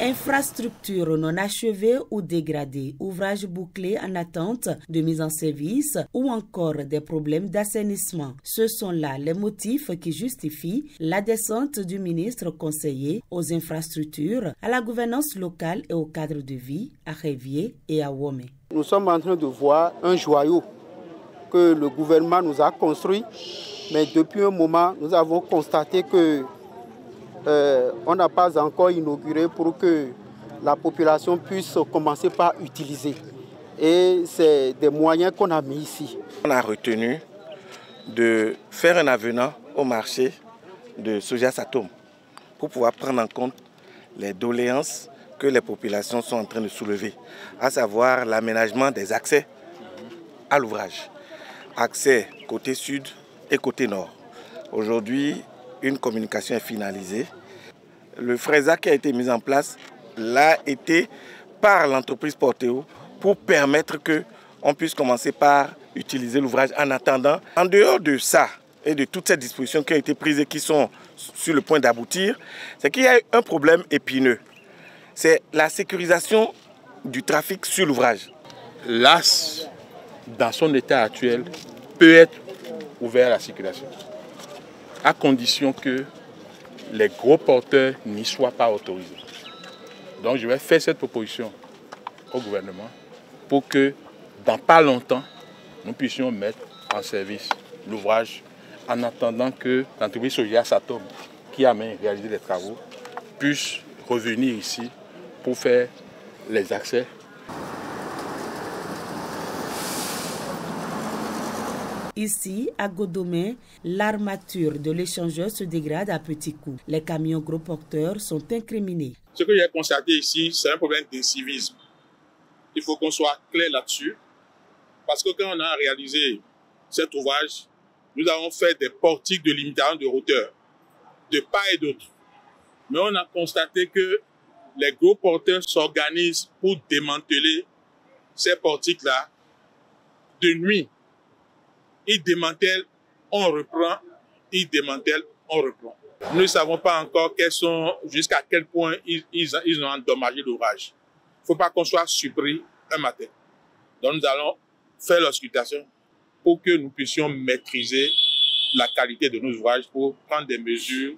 Infrastructures non achevées ou dégradées, ouvrages bouclés en attente de mise en service ou encore des problèmes d'assainissement. Ce sont là les motifs qui justifient la descente du ministre conseiller aux infrastructures, à la gouvernance locale et au cadre de vie à Révier et à Womé. Nous sommes en train de voir un joyau que le gouvernement nous a construit, mais depuis un moment, nous avons constaté que on n'a pas encore inauguré pour que la population puisse commencer par utiliser. Et c'est des moyens qu'on a mis ici. On a retenu de faire un avenant au marché de Soja Satom pour pouvoir prendre en compte les doléances que les populations sont en train de soulever, à savoir l'aménagement des accès à l'ouvrage. Accès côté sud et côté nord. Aujourd'hui, une communication est finalisée. Le FRESA qui a été mis en place l'a été par l'entreprise Porteo pour permettre qu'on puisse commencer par utiliser l'ouvrage en attendant. En dehors de ça et de toutes ces dispositions qui ont été prises et qui sont sur le point d'aboutir, c'est qu'il y a un problème épineux. C'est la sécurisation du trafic sur l'ouvrage. L'AS, dans son état actuel, peut être ouvert à la circulation, à condition que les gros porteurs n'y soient pas autorisés. Donc je vais faire cette proposition au gouvernement pour que dans pas longtemps, nous puissions mettre en service l'ouvrage en attendant que l'entreprise Soja Satom, qui a même réalisé les travaux, puisse revenir ici pour faire les accès. Ici, à Godomé, l'armature de l'échangeur se dégrade à petits coups. Les camions gros porteurs sont incriminés. Ce que j'ai constaté ici, c'est un problème d'incivisme. Il faut qu'on soit clair là-dessus. Parce que quand on a réalisé cet ouvrage, nous avons fait des portiques de limitation de hauteur, de part et d'autre. Mais on a constaté que les gros porteurs s'organisent pour démanteler ces portiques-là de nuit. Ils démantèlent, on reprend, ils démantèlent, on reprend. Nous ne savons pas encore jusqu'à quel point ils ont endommagé l'ouvrage. Il ne faut pas qu'on soit surpris un matin. Donc nous allons faire l'auscultation pour que nous puissions maîtriser la qualité de nos ouvrages pour prendre des mesures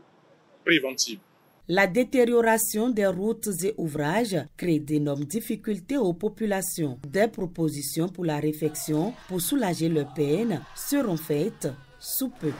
préventives. La détérioration des routes et ouvrages crée d'énormes difficultés aux populations. Des propositions pour la réfection, pour soulager leurs peines, seront faites sous peu.